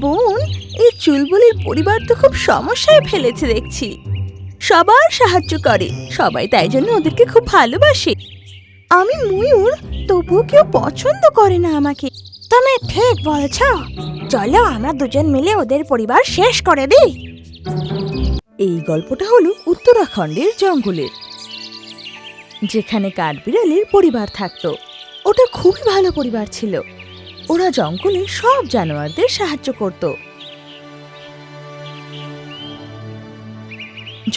বোন, এই চুলবুলির পরিবার তো খুব সমস্যায় ফেলেছে দেখছি। সবার সাহায্য করে, সবাই তাই জন্য ওদেরকে খুব ভালোবাসে। আমি ময়ূর, তবুও কেউ পছন্দ করে না আমাকে। তুমি ঠিক বলছ, চলো আমরা দুজন মিলে ওদের পরিবার শেষ করে দিই। এই গল্পটা হলো উত্তরাখণ্ডের জঙ্গলের, যেখানে কাঠবিড়ালির পরিবার থাকতো। ওটা খুবই ভালো পরিবার ছিল। ওরা জঙ্গলে সব জানোয়ারদের সাহায্য করত।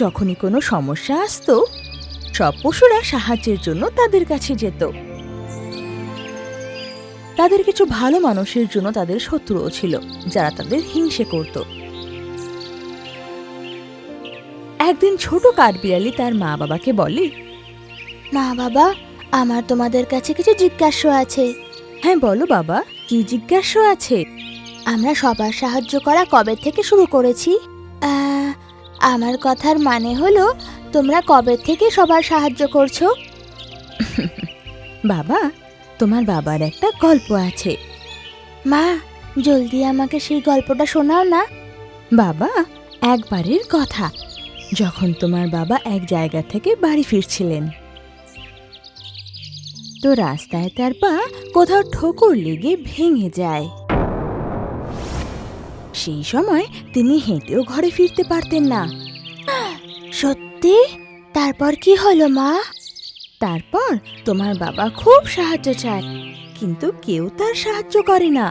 যখনই কোনো সমস্যা আসতো, সব পশুরা সাহায্যের জন্য তাদের কাছে যেত। তাদের কিছু ভালো মানুষের জন্য তাদের শত্রুও ছিল, যারা তাদের হিংসে করত। একদিন ছোট কাঠবিড়ালি তার মা বাবাকে বলে, মা বাবা, আমার তোমাদের কাছে কিছু জিজ্ঞাসা আছে। হ্যাঁ বলো বাবা, কি জিজ্ঞাসা আছে? আমরা সবার সাহায্য করা কবে থেকে শুরু করেছি? আমার কথার মানে হলো, তোমরা কবে থেকে সবার সাহায্য করছো? বাবা, তোমার বাবার একটা গল্প আছে। মা, জলদি আমাকে সেই গল্পটা শোনাও না। বাবা, একবারের কথা, যখন তোমার বাবা এক জায়গা থেকে বাড়ি ফিরছিলেন, তো রাস্তায় তার পা কোথাও ঠোকর লেগে ভেঙে যায়। সেই সময় তিনি হেঁটেও ঘরে ফিরতে পারতেন না। সত্যি? তারপর কি হলো মা? তারপর তোমার বাবা খুব সাহায্য চায়, কিন্তু কেউ তার সাহায্য করে না।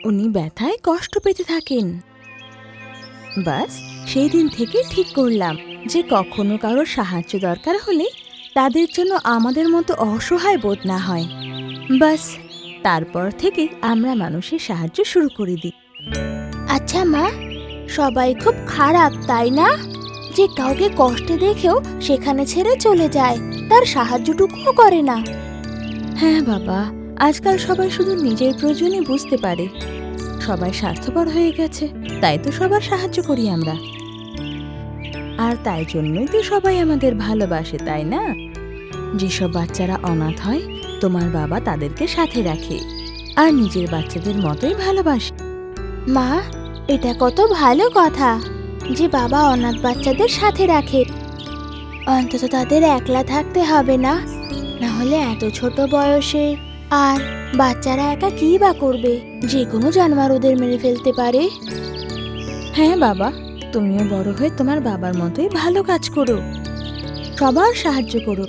উনি ব্যথায় কষ্ট পেতে থাকেন। বাস সেই দিন থেকে ঠিক করলাম যে কখনো কারো সাহায্য দরকার হলে তাদের জন্য আমাদের মতো অসহায় বোধ না হয়। বাস তারপর থেকে আমরা মানুষের সাহায্য শুরু করে দিই। আচ্ছা মা, সবাই খুব খারাপ তাই না? যে কাউকে কষ্টে দেখেও সেখানে ছেড়ে চলে যায়, তার সাহায্যটুকুও করে না। হ্যাঁ বাবা, আজকাল সবাই শুধু নিজের প্রয়োজনই বুঝতে পারে। সবাই স্বার্থপর হয়ে গেছে, তাই তো সবার সাহায্য করি আমরা। আর তাই জন্যই তো সবাই আমাদের ভালোবাসে, তাই না? যেসব বাচ্চারা অনাথ হয়, তোমার বাবা তাদেরকে সাথে রাখে আর নিজের বাচ্চাদের মতোই ভালোবাসে। মা, এটা কত ভালো কথা যে বাবা অনাথ বাচ্চাদের সাথে রাখে। অন্তত তাদের একলা থাকতে হবে না, না হলে এত ছোট বয়সে আর বাচ্চারা একা কি বা করবে? যে কোনো জানোয়ার ওদের মেরে ফেলতে পারে। হ্যাঁ বাবা, তুমিও বড় হয়ে তোমার বাবার মতোই ভালো কাজ করো, সবার সাহায্য করো।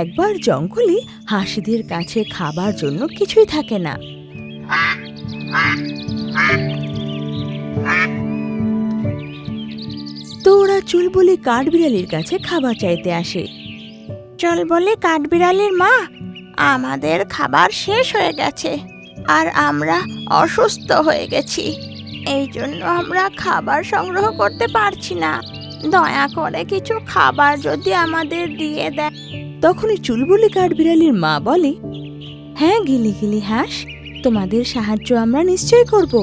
একবার জঙ্গলে হাসিদের কাছে খাবার জন্য কিছুই থাকে না। তো ওরা চুলবুলি কাঠবিড়ালির কাছে খাবার চাইতে আসে। চুলবুলি কাঠবিড়ালির মা, আমাদের খাবার শেষ হয়ে গেছে আর আমরা অসুস্থ হয়ে গেছি। এই জন্য আমরা খাবার সংগ্রহ করতে পারছি না। দয়া করে কিছু খাবার যদি আমাদের দিয়ে দেয়। তখনই চুলবুলি কাঠবিড়ালির মা বলে, হ্যাঁ গিলি গিলি হাঁস, তোমাদের সাহায্য আমরা নিশ্চয় করব।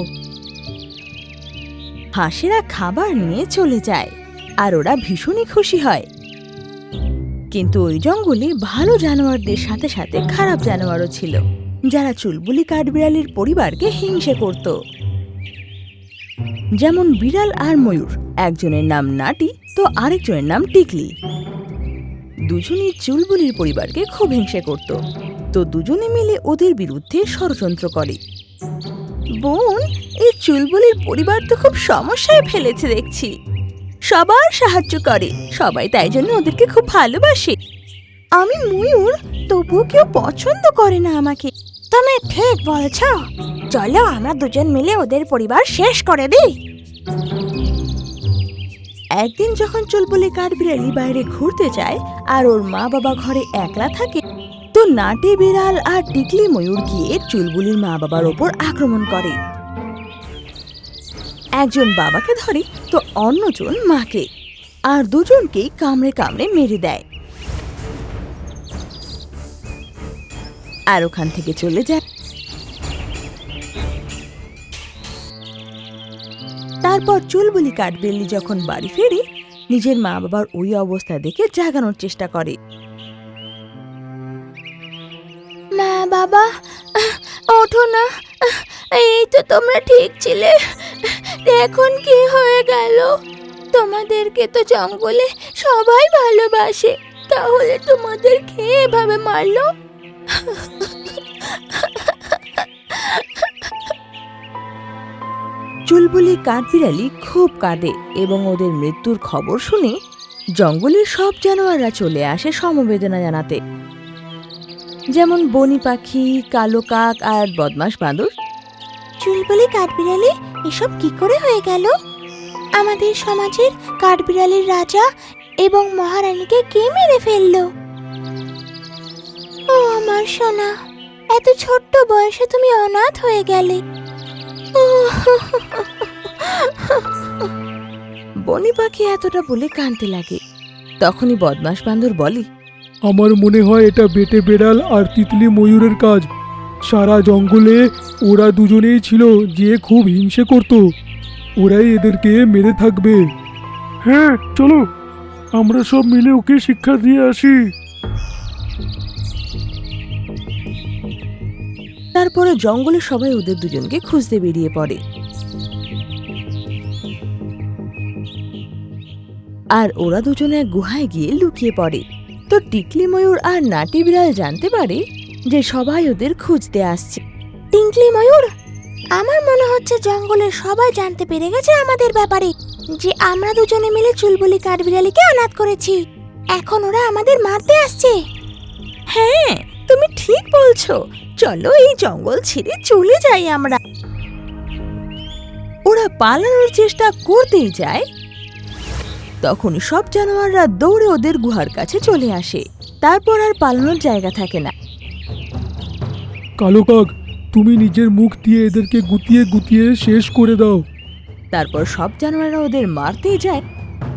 হাঁসেরা খাবার নিয়ে চলে যায় আর ওরা ভীষণই খুশি হয়। কিন্তু ওই জঙ্গলে ভালো জানোয়ারদের সাথে সাথে খারাপ জানোয়ারও ছিল, যারা চুলবুলি কাঠবিড়ালির পরিবারকে হিংসে করত। যেমন বিড়াল আর ময়ূর, একজনের নাম নাটি তো আরেকজনের নাম টিকলি। দুজনই চুলবুলির পরিবারকে খুব হিংসে করত, তো দুজনে মিলে ওদের বিরুদ্ধে ষড়যন্ত্র করে। বোন, এই চুলবুলির পরিবার তো খুব সমস্যায় ফেলেছে দেখছি। সবার সাহায্য করে, সবাই তাই জন্য ওদেরকে খুব ভালোবাসে। আমি ময়ূর, তবুও কেউ পছন্দ করে না আমাকে। তুমি ঠিক বলছ, চলো আমরা দুজন মিলে ওদের পরিবার শেষ করে দিই। একদিন যখন চুলবুলি কাঠবিড়ালি বাইরে ঘুরতে যায় আর ওর মা বাবা ঘরে একলা থাকে, তো নাটি বিড়াল আর টিকলি ময়ূর গিয়ে চুলবুলির মা বাবার ওপর আক্রমণ করে। একজন বাবাকে ধরে তো অন্যজন মাকে, আর দুজনকেই কামড়ে কামড়ে মেরে দেয় আর ওখান থেকে চলে যায়। তারপর চুলবুলি কাঠবিড়ালি যখন বাড়ি ফেরে, নিজের মা বাবার ওই অবস্থা দেখে জাগানোর চেষ্টা করে। মা বাবা, ওঠো না, এই তো তোমরা ঠিক ছিলে, এখন কি হয়ে গেল? তোমাদেরকে তো জঙ্গলে সবাই ভালোবাসে, তাহলে তোমাদের খেয়ে এভাবে মারলো? চুলবুলি কাঠবিড়ালি খুব কাঁদে এবং ওদের মৃত্যুর খবর শুনে জঙ্গলের সব জানোয়াররা চলে আসে সমবেদনা জানাতে, যেমন বনি পাখি, কালো কাক আর বদমাশ বাঁদর। চুলবুলি কাঠবিড়ালি, এসব কি করে হয়ে গেল? আমাদের সমাজের কাঠবিড়ালির রাজা এবং মহারানীকে কে মেরে ফেললো? ও আমার সোনা, এত ছোট্ট বয়সে তুমি অনাথ হয়ে গেলে। বনি পাখি এতটা বলে কাঁদতে লাগে। তখনই বদমাশ বাঁদর বলে, আমার মনে হয় এটা বেটে বেড়াল আর তিতলি ময়ূরের কাজ। সারা জঙ্গলে ওরা দুজনেই ছিল যে খুব হিংসে করত, ওরাই এদেরকে মেরে থাকবে। হ্যাঁ চলো, আমরা সব মিলে ওকে শিক্ষা দিয়ে আসি। তারপরে জঙ্গলে সবাই ওদের দুজনকে খুঁজতে বেরিয়ে পড়ে। আর ওরা দুজনে এক গুহায় গিয়ে লুকিয়ে পড়ে। তো টিকলি ময়ূর আর নাটি বিড়াল জানতে পারে যে সবাই ওদের খুঁজতে আসছে। টিঙ্কলি ময়ূর, আমার মনে হচ্ছে জঙ্গলের সবাই জানতে পেরে গেছে আমাদের ব্যাপারে, যে আমরা দুজনে মিলে চুলবুলি কাঠবিড়ালিকে অনাথ করেছি। এখন ওরা আমাদের মারতে আসছে। হ্যাঁ, তুমি ঠিক বলছো, চলো এই জঙ্গল ছেড়ে চলে যাই আমরা। ওরা পালানোর চেষ্টা করতেই যায়, তখন সব জানোয়াররা দৌড়ে ওদের গুহার কাছে চলে আসে। তারপর আর পালানোর জায়গা থাকে না। কালো কাক, তুমি নিজের মুখ দিয়ে এদেরকে গুতিয়ে গুতিয়ে শেষ করে দাও। তারপর সব জানোয়াররা ওদের মারতেই যায়।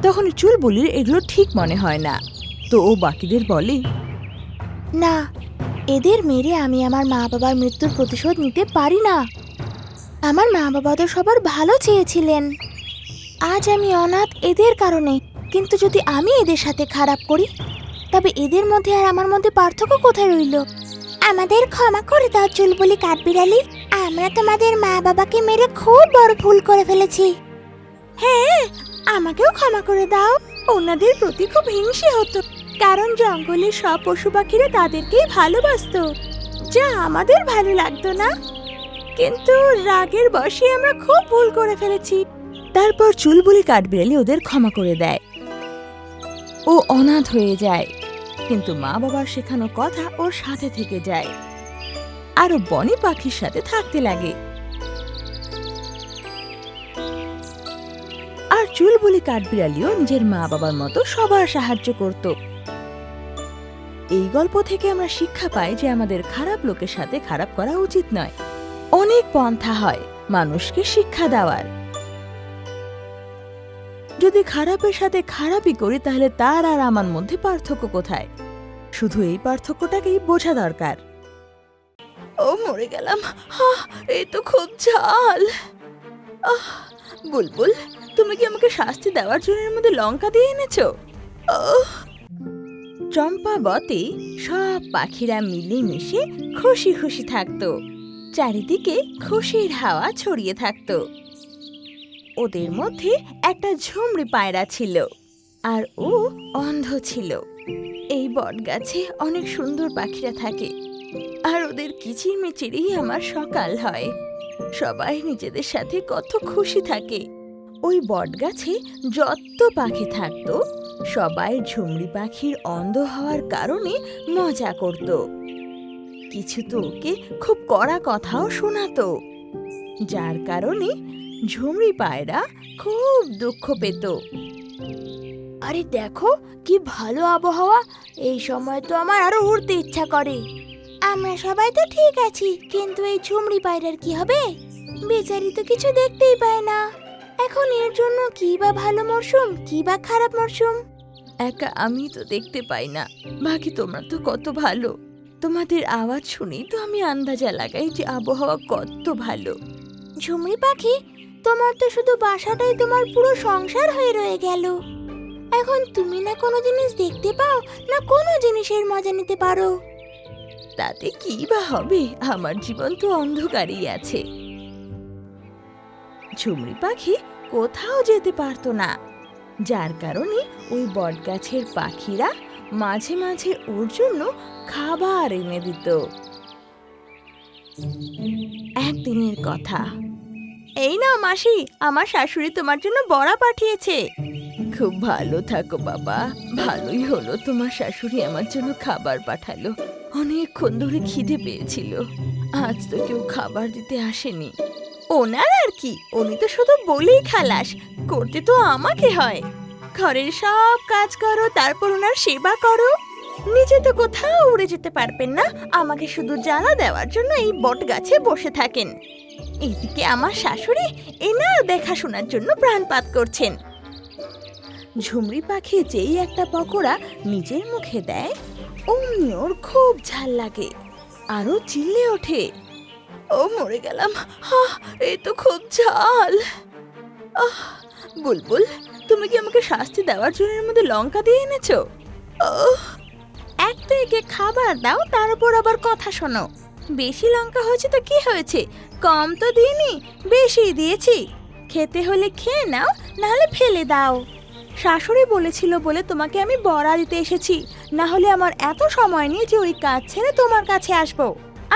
তখন চুলবুলির এগুলো ঠিক মনে হয় না, তো ও বাকিদের বলে, না, এদের মেরে আমি আমার মা বাবার মৃত্যুর প্রতিশোধ নিতে পারি না। আমার মা বাবা তো সবার ভালো চেয়েছিলেন। আজ আমি অনাথ এদের কারণে, কিন্তু যদি আমি এদের সাথে খারাপ করি, তবে এদের মধ্যে আর আমার মধ্যে পার্থক্য কোথায় রইল? আমাদের ক্ষমা করে দাও চুলবুলি কাঠবিড়ালি, আমরা তোমাদের মা বাবাকে মেরে খুব বড় ভুল করে ফেলেছি। হ্যাঁ, আমাকেও ক্ষমা করে দাও। ওনাদের প্রতি খুব হিংসে হতো, কারণ জঙ্গলের সব পশু পাখিরা তাদেরকেই ভালোবাসতো, যা আমাদের ভালো লাগতো না। কিন্তু রাগের বশে আমরা খুব ভুল করে ফেলেছি। তারপর চুলবুলি কাঠবিড়ালি ওদের ক্ষমা করে দেয়। ও অনাথ হয়ে যায়, কিন্তু মা বাবার শেখানো কথা ওর সাথে থেকে যায়, আর ও বনি পাখির সাথে থাকতে লাগে। আর চুলবুলি কাঠবিড়ালিও নিজের মা বাবার মতো সবার সাহায্য করত। এই গল্প থেকে আমরা শিক্ষা পাই যে আমাদের খারাপ লোকের সাথে খারাপ করা উচিত নয়। অনেক পন্থা হয় মানুষকে শিক্ষা দেওয়ার। যদি খারাপের সাথে খারাপই করি, তাহলে তার আর আমার মধ্যে পার্থক্য কোথায়? শুধু এই পার্থক্যটাকেই বোঝা দরকার। ও মরে গেলাম, এই তো খুব ঝাল। বুলবুল, তুমি কি আমাকে শাস্তি দেওয়ার জন্য এর মধ্যে লঙ্কা দিয়ে এনেছো? চম্পা বতে সব পাখিরা মিলেমিশে খুশি খুশি থাকতো। চারিদিকে খুশির হাওয়া ছড়িয়ে থাকতো। ওদের মধ্যে একটা ঝুমরি পায়রা ছিল, আর ও অন্ধ ছিল। এই বটগাছে অনেক সুন্দর পাখিরা থাকে, আর ওদের কিচিরমিচিরেই আমার সকাল হয়। সবাই নিজেদের সাথে কত খুশি থাকে। ওই বটগাছে যত পাখি থাকতো, সবাই ঝুমরি পাখির অন্ধ হওয়ার কারণে মজা করত। কিছু তো ওকে খুব কড়া কথাও শোনাতো, যার কারণে ঝুমরি পায়রা খুব দুঃখ পেত। আরে দেখো কি ভালো আবহাওয়া, এই সময় তো আমার আরো উড়তে ইচ্ছা করে। আমরা সবাই তো ঠিক আছি, কিন্তু এই ঝুমরি পায়রার কি হবে? বেচারি তো কিছু দেখতেই পায় না। এখন এর জন্য কি বা ভালো মরশুম, কি বা খারাপ মরশুম? একা আমি তো দেখতে পাই না, বাকি তোমরা তো কত ভালো। তোমাদের আওয়াজ শুনেই তো আমি আন্দাজা লাগাই যে আবহাওয়া কত ভালো। ঝুমরি পাখি, তোমার তো শুধু বাসাটাই তোমার পুরো সংসার হয়ে রয়ে গেল। এখন তুমি না কোনো জিনিস দেখতে পাও, না কোনো জিনিসের মজা নিতে পারো। তাতে কি বা হবে? আমার জীবন তো অন্ধকারেই আছে। ঝুমরি পাখি কোথাও যেতে পারতো না, যার কারণে ওই বটগাছের পাখিরা মাঝে মাঝে ওর জন্য খাবার এনে দিত। একদিনের কথা। এই নাও মাসি, আমার শাশুড়ি তোমার জন্য বড়া পাঠিয়েছে। খুব ভালো থাকো বাবা, ভালোই হলো তোমার শাশুড়ি আমার জন্য খাবার পাঠালো। অনেকক্ষণ ধরে খিদে পেয়েছিল, আজ তো কেউ খাবার দিতে আসেনি। ওনার আর কি, উনি তো শুধু বলেই খালাস, করতে তো আমাকে হয়। ঘরের সব কাজ করো, তারপর ওনার সেবা করো। নিজে তো কোথাও উড়ে যেতে পারবেন না, আমাকে শুধু জ্বালা দেওয়ার জন্য এই বট গাছে বসে থাকেন। এইদিকে আমার শাশুড়ি এনার দেখাশোনার জন্য প্রাণপাত করছেন। ঝুমরি পাখি যেই একটা পকোড়া নিজের মুখে দেয়, অমনি ওর খুব ঝাল লাগে, আরো চিল্লে ওঠে, ও মরে গেলাম, এই তো খুব ঝাল। বুলবুল, তুমি কি আমাকে শাস্তি দেওয়ার জন্য এর মধ্যে লঙ্কা দিয়ে এনেছো? এক তো একে খাবার দাও, তার উপর আবার কথা শোনো। বেশি লঙ্কা হয়েছে তো কি হয়েছে, কম তো দিইনি, বেশি দিয়েছি। খেতে হলে খেয়ে নাও, নাহলে ফেলে দাও। শাশুড়ি বলেছিল বলে তোমাকে আমি বড়া দিতে এসেছি, না হলে আমার এত সময় নেই যে ওই কাজ ছেড়ে তোমার কাছে আসবো,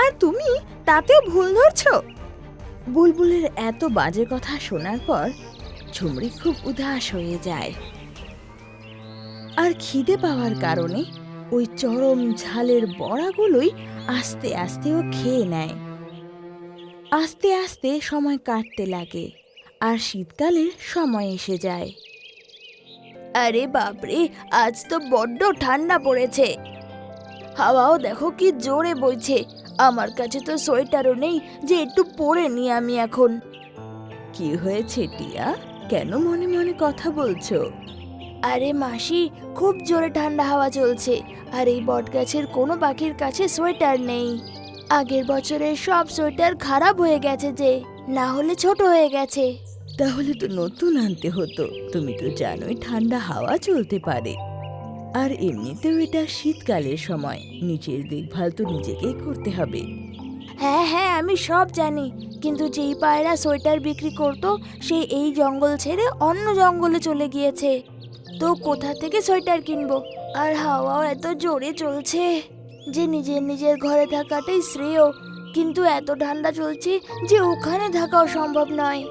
আর তুমি তাতেও ভুল ধরছো। বুলবুলের এত বাজে কথা শোনার পর ঝুমরি খুব উদাস হয়ে যায়, আর খিদে পাওয়ার কারণে ওই চরম ঝালের বড়াগুলোই আস্তে আস্তে ও খেয়ে নেয়। আস্তে আস্তে সময় কাটতে লাগে, আর শীতকালের সময় এসে যায়। আরে বাপরে, আজ তো বড্ড ঠান্ডা পড়েছে, হাওয়াও দেখো কি জোরে বইছে। আমার কাছে তো সোয়েটারও নেই যে একটু পরে নি আমি এখন। কি হয়েছে টিয়া, কেন মনে মনে কথা বলছো? আরে মাসি, খুব জোরে ঠান্ডা হাওয়া চলছে, আর এই বটগাছের কোনো পাখির কাছে সোয়েটার নেই। আগের বছরের সব সোয়েটার খারাপ হয়ে গেছে, যে না হলে ছোট হয়ে গেছে। তাহলে তো নতুন আনতে হতো, তুমি তো জানোই ঠান্ডা হাওয়া চলতে পারে। আর এমনিতেও এটা শীতকালের সময়, নিজের দেখভাল তো নিজেকেই করতে হবে। হ্যাঁ হ্যাঁ, আমি সব জানি, কিন্তু যেই পায়রা সোয়েটার বিক্রি করতো সে এই জঙ্গল ছেড়ে অন্য জঙ্গলে চলে গিয়েছে, তো কোথা থেকে সোয়েটার কিনবো? আর হাওয়াও এত জোরে চলছে যে নিজের নিজের ঘরে থাকাটাই শ্রেয়, কিন্তু এত ঠান্ডা চলছে যে ওখানে থাকাও সম্ভব নয়।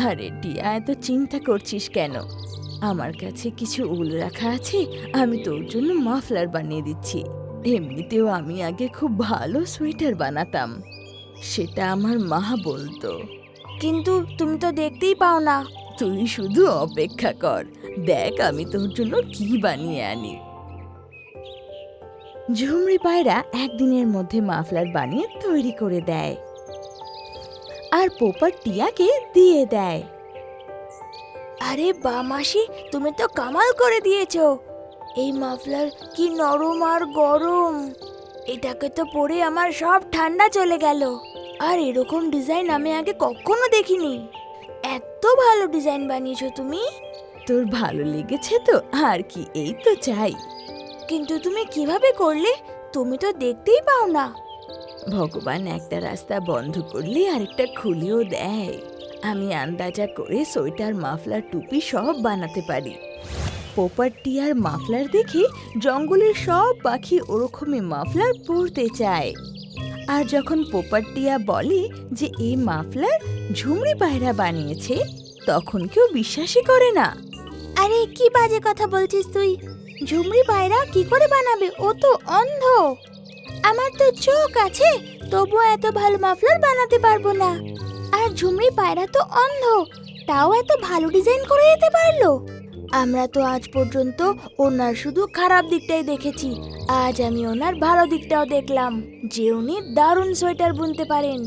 আরে টিয়া, এত চিন্তা করছিস কেন? আমার কাছে কিছু উল রাখা আছে, আমি তোর জন্য মাফলার বানিয়ে দিচ্ছি। এমনিতেও আমি আগে খুব ভালো সোয়েটার বানাতাম, সেটা আমার মা বলতো। কিন্তু তুমি তো দেখতেই পাও না। তুই শুধু অপেক্ষা কর, দেখ আমি তোর জন্য কি বানিয়ে আনি। ঝুমরি পায়রা একদিনের মধ্যে মাফলার বানিয়ে তৈরি করে দেয়, আর পোপা টিয়াকে দিয়ে দেয়। আরে বা মাসি, তুমি তো কামাল করে দিয়েছো। এই মাফলার কি নরম আর গরম, এটাকে তো পরে আমার সব ঠান্ডা চলে গেল। আর এরকম ডিজাইন আমি আগে কখনো দেখিনি। এত ভালো ডিজাইন বানিয়েছো তুমি। তোর ভালো লেগেছে তো, আর কি, এই তো চাই। কিন্তু তুমি কিভাবে করলে? তুমি তো দেখতেই পাও না। ভগবান একটা রাস্তা বন্ধ করলে আরেকটা খুলেও দেয়। আমি আন্দাজা করে সোয়েটার, মাফলার, টুপি সব বানাতে পারি। পোপার টিয়ার মাফলার দেখে জঙ্গলের সব পাখি ওরকমই মাফলার পরতে চায়। আর যখন পোপার টিয়া বলে যে এই মাফলার ঝুমরি পায়রা বানিয়েছে, তখন কেউ বিশ্বাসই করে না। আরে কি বাজে কথা বলছিস তুই? ঝুমরি পায়রা কি করে বানাবে? ও তো অন্ধ। আমার তো চোখ আছে, তবুও এত ভালো মাফলার বানাতে পারবো না। আর ঝুমরি পায়রা তো অন্ধ, তাও এত ভালো ডিজাইন করে দিতে পারলো। আমরা তো আজ পর্যন্ত ওনার শুধু খারাপ দিকটাই দেখেছি, আজ আমি ওনার ভালো দিকটাও দেখলাম, যে উনি দারুণ সোয়েটার বুনতে পারেন।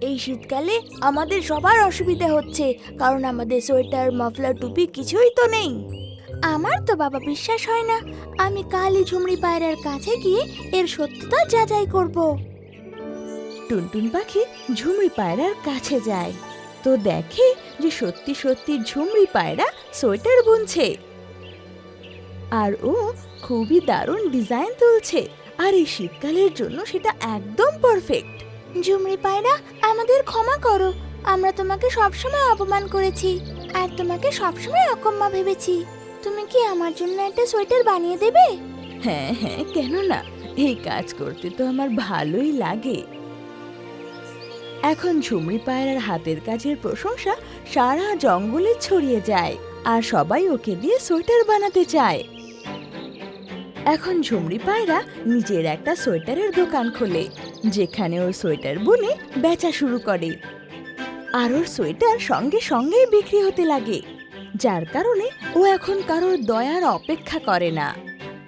এই শীতকালে আমাদের সবার অসুবিধা হচ্ছে, কারণ আমাদের সোয়েটার, মাফলার, টুপি কিছুই তো নেই। আমার তো বাবা বিশ্বাস হয় না, আমি কালই ঝুমরি পায়রার কাছে গিয়ে এর সত্যতা যাচাই করব। টুনটুন পাখি ঝুমরি পায়রার কাছে যায়, তো দেখে যে সত্যি সত্যি ঝুমরি পায়রা সোয়েটার বুনছে, আর ও খুবই দারুণ ডিজাইন তুলছে, আর এই শীতকালের জন্য সেটা একদম পারফেক্ট। ঝুমরি পায়রা, আমাদের ক্ষমা করো, আমরা তোমাকে সবসময় অপমান করেছি আর তোমাকে সবসময় অকম্মা ভেবেছি। তুমি কি আমার জন্য একটা সোয়েটার বানিয়ে দেবে? হ্যাঁ হ্যাঁ, কেন না, এই কাজ করতে তো আমার ভালোই লাগে। এখন ঝুমরি পায়রার হাতের কাজের প্রশংসা সারা জঙ্গলে ছড়িয়ে যায় আর সবাই ওকে দিয়ে সোয়েটার বানাতে চায়। এখন ঝুমরি পায়রা নিজের একটা সোয়েটারের দোকান খোলে, যেখানে ওর সোয়েটার বুনে বেচা শুরু করে। আর ওর সোয়েটার সঙ্গে সঙ্গেই বিক্রি হতে লাগে, যার কারণে ও এখন কারোর দয়ার অপেক্ষা করে না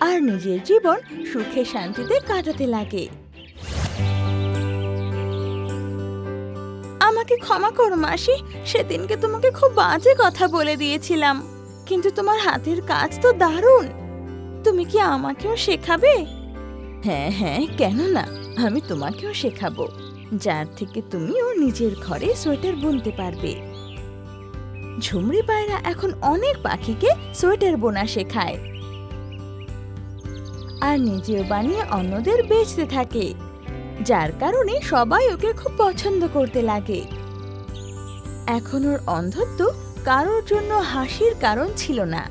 আর নিজের জীবন সুখে শান্তিতে কাটাতে লাগে। আমাকে ক্ষমা করো মাসি, সেদিনকে তোমাকে খুব বাজে কথা বলে দিয়েছিলাম, কিন্তু তোমার হাতের কাজ তো দারুণ। তুমি কি আমাকেও শেখাবে? হ্যাঁ হ্যাঁ, কেন না, আমি তোমাকেও শেখাবো, যার থেকে তুমিও নিজের ঘরে সোয়েটার বুনতে পারবে। ঝুমরি পায়রা এখন অনেক পাখিকে সোয়েটার বোনা শেখায় আর নিজেও বানিয়ে অন্যদের বেচতে থাকে, যার কারণে সবাই ওকে খুব পছন্দ করতে লাগে। এখন ওর অন্ধত্ব কারোর জন্য হাসির কারণ ছিল না।